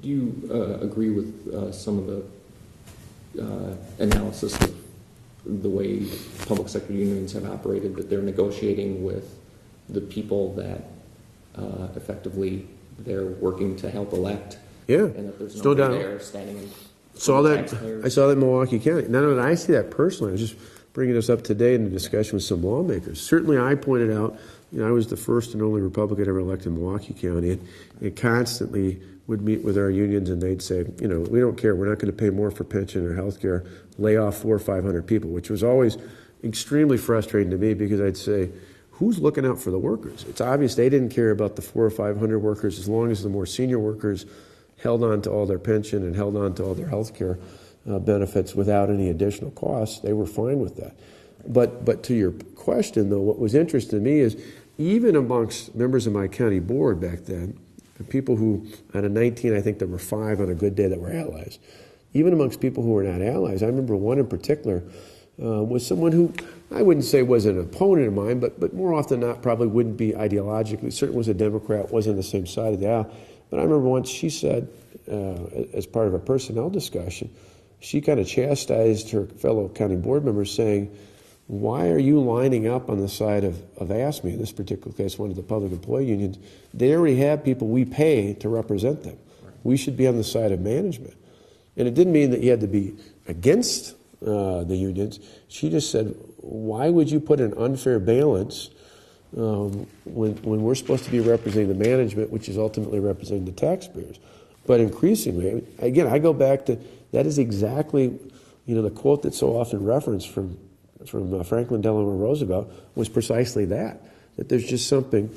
Do you agree with some of the analysis of the way public sector unions have operated, that they're negotiating with the people that effectively they're working to help elect? Yeah, and that there's nobody there standing in I saw that in Milwaukee County. Not only I see that personally, I was just bringing this up today in a discussion with some lawmakers. Certainly I pointed out, I was the first and only Republican ever elected in Milwaukee County, and constantly would meet with our unions and they'd say, we don't care, we're not going to pay more for pension or health care, lay off 400 or 500 people, which was always extremely frustrating to me because I'd say, who's looking out for the workers? It's obvious they didn't care about the 400 or 500 workers as long as the more senior workers held on to all their pension and held on to all their health care benefits without any additional costs. They were fine with that. But to your question, though, what was interesting to me is even amongst members of my county board back then, the people who, out of 19, I think there were 5 on a good day that were allies. Even amongst people who were not allies, I remember one in particular was someone who I wouldn't say was an opponent of mine, but more often than not probably wouldn't be ideologically. Certainly was a Democrat, wasn't on the same side of the aisle. But I remember once she said, as part of a personnel discussion, she kind of chastised her fellow county board members saying, why are you lining up on the side of AFSCME, in this particular case, one of the public employee unions? They already have people we pay to represent them. We should be on the side of management. And it didn't mean that you had to be against the unions. She just said, why would you put an unfair balance when we're supposed to be representing the management, which is ultimately representing the taxpayers? But increasingly, again, I go back to, that is exactly, the quote that's so often referenced from Franklin Delano Roosevelt was precisely that there's just something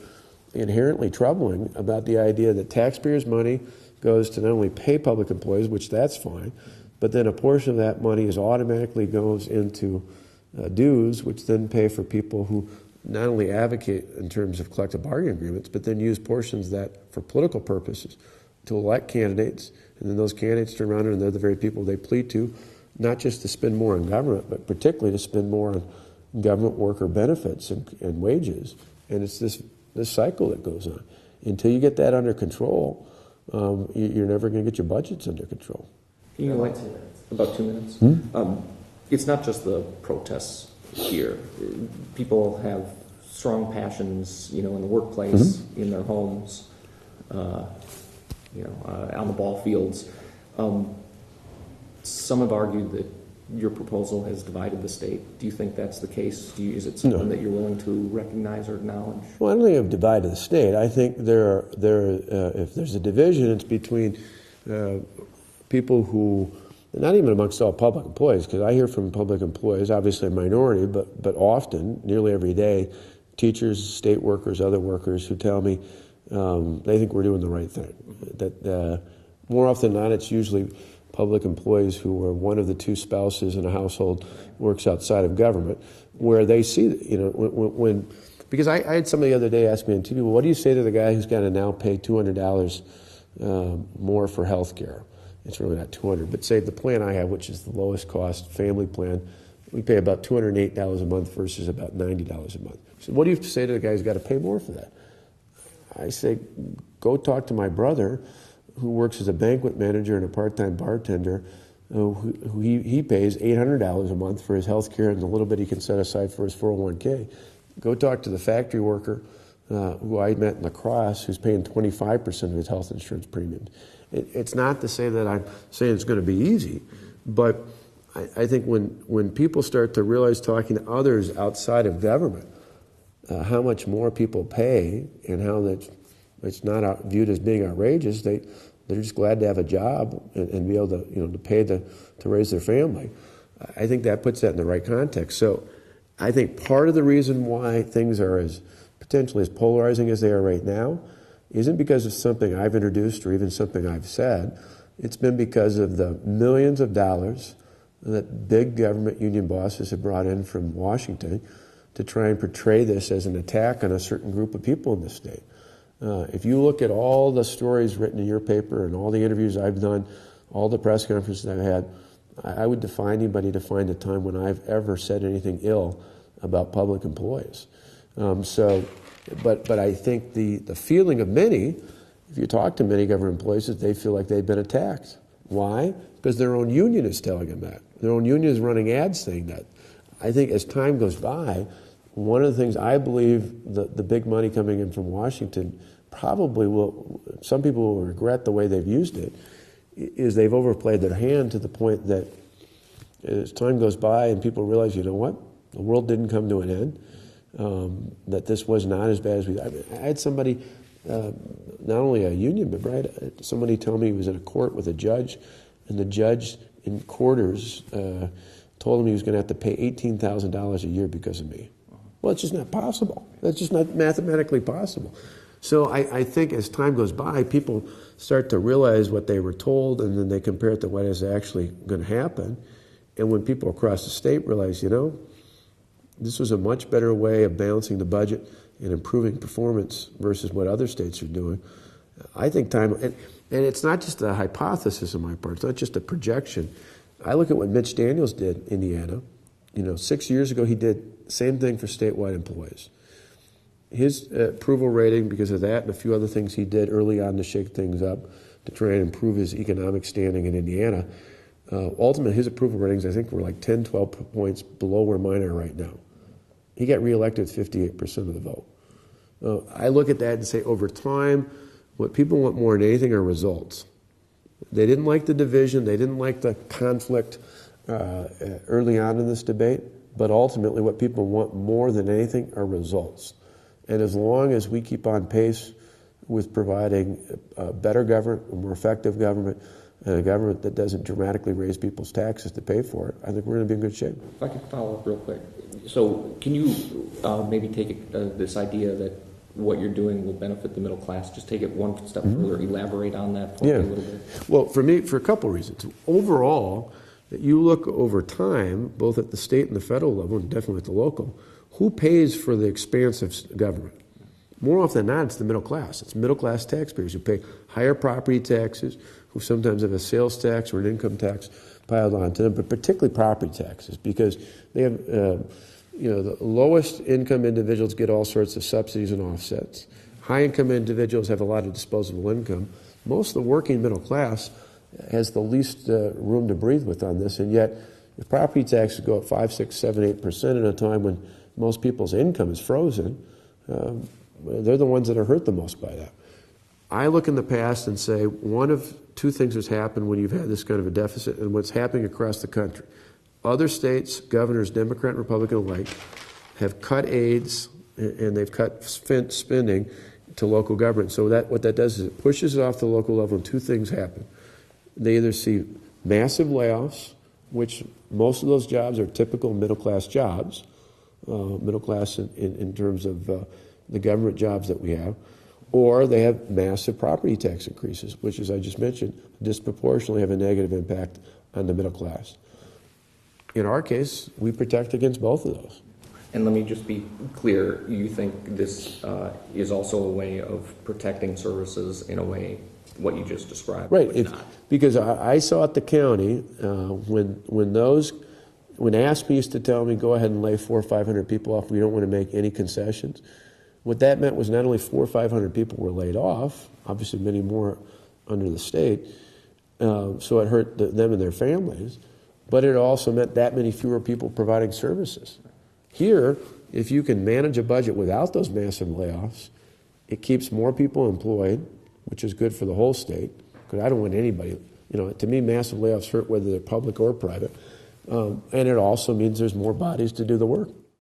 inherently troubling about the idea that taxpayers' money goes to not only pay public employees, which that's fine, but then a portion of that money automatically goes into dues, which then pay for people who not only advocate in terms of collective bargaining agreements, but then use portions of that for political purposes to elect candidates, and then those candidates turn around and they're the very people they plead to, not just to spend more on government, but particularly to spend more on government worker benefits and wages. And it's this cycle that goes on. Until you get that under control, you're never going to get your budgets under control. Can you about 2 minutes? It's not just the protests here. People have strong passions, in the workplace, in their homes, on the ball fields. Some have argued that your proposal has divided the state. Do you think that's the case? Is it something that you're willing to recognize or acknowledge? Well, I don't think I've divided the state. I think if there's a division, it's between people who, not even amongst all public employees, because I hear from public employees, obviously a minority, but often, nearly every day, teachers, state workers, other workers who tell me they think we're doing the right thing. That more often than not, it's usually public employees who are one of the two spouses in a household works outside of government, where they see, because I had somebody the other day ask me on TV, well, what do you say to the guy who's got to now pay $200 more for health care? It's really not 200, but say the plan I have, which is the lowest cost family plan, we pay about $208 a month versus about $90 a month. So what do you say to the guy who's got to pay more for that? I say, go talk to my brother who works as a banquet manager and a part-time bartender, who he pays $800 a month for his health care and the little bit he can set aside for his 401k. Go talk to the factory worker who I met in La Crosse, who's paying 25% of his health insurance premiums. It's not to say that I'm saying it's going to be easy, but I think when people start to realize, talking to others outside of government, how much more people pay and how it's not viewed as being outrageous, they're just glad to have a job and be able to to pay to raise their family. I think that puts that in the right context. So I think part of the reason why things are as potentially as polarizing as they are right now isn't because of something I've introduced or even something I've said. It's been because of the millions of dollars that big government union bosses have brought in from Washington to try and portray this as an attack on a certain group of people in the state. If you look at all the stories written in your paper and all the interviews I've done, all the press conferences I've had, I would defy anybody to find a time when I've ever said anything ill about public employees. But I think the feeling of many if you talk to many government employees, they feel like they've been attacked. Why? Because their own union is telling them that. Their own union is running ads saying that. I think as time goes by, one of the things I believe the big money coming in from Washington probably will, some people will regret the way they've used it, is they've overplayed their hand to the point that as time goes by and people realize, you know what, the world didn't come to an end, that this was not as bad as we, I had somebody, not only a union member, I had somebody tell me he was in a court with a judge, and the judge in quarters told him he was going to have to pay $18,000 a year because of me. Well, it's just not possible. That's just not mathematically possible. So I think as time goes by, people start to realize what they were told, and then they compare it to what is actually going to happen. And when people across the state realize, you know, this was a much better way of balancing the budget and improving performance versus what other states are doing, I think time, and it's not just a hypothesis on my part, it's not just a projection. I look at what Mitch Daniels did in Indiana. You know, 6 years ago he did the same thing for statewide employees. His approval rating, because of that and a few other things he did early on to shake things up, to try and improve his economic standing in Indiana, ultimately his approval ratings I think were like 10, 12 points below where mine are right now. He got reelected with 58% of the vote. I look at that and say over time, what people want more than anything are results. They didn't like the division, they didn't like the conflict early on in this debate, but ultimately what people want more than anything are results. And as long as we keep on pace with providing a better government, a more effective government, and a government that doesn't dramatically raise people's taxes to pay for it, I think we're going to be in good shape. If I could follow up real quick. So can you maybe take this idea that what you're doing will benefit the middle class, just take it one step further, elaborate on that for me a little bit? Well, for me, for a couple of reasons. Overall, that you look over time, both at the state and the federal level, and definitely at the local, who pays for the expanse of government? More often than not, it's the middle class. It's middle class taxpayers who pay higher property taxes, who sometimes have a sales tax or an income tax piled onto them, but particularly property taxes, because they have, the lowest income individuals get all sorts of subsidies and offsets. High income individuals have a lot of disposable income. Most of the working middle class has the least room to breathe with on this, and yet if property taxes go up 5, 6, 7, 8% at a time when most people's income is frozen, they're the ones that are hurt the most by that. I look in the past and say one of two things has happened when you've had this kind of a deficit and what's happening across the country. Other states, governors, Democrat and Republican alike, have cut aids and they've cut spending to local government. So what that does is it pushes it off the local level and two things happen. They either see massive layoffs, which most of those jobs are typical middle-class jobs, middle class in terms of the government jobs that we have, or they have massive property tax increases, which, as I just mentioned, disproportionately have a negative impact on the middle class. In our case, we protect against both of those. And let me just be clear, you think this is also a way of protecting services in a way, what you just described? Right, because I saw at the county, when ASPE used to tell me, go ahead and lay 400 or 500 people off, we don't want to make any concessions. What that meant was not only 400 or 500 people were laid off, obviously many more under the state, so it hurt them and their families, but it also meant that many fewer people providing services. Here, if you can manage a budget without those massive layoffs, it keeps more people employed, which is good for the whole state, because I don't want anybody, to me massive layoffs hurt whether they're public or private, and it also means there's more bodies to do the work.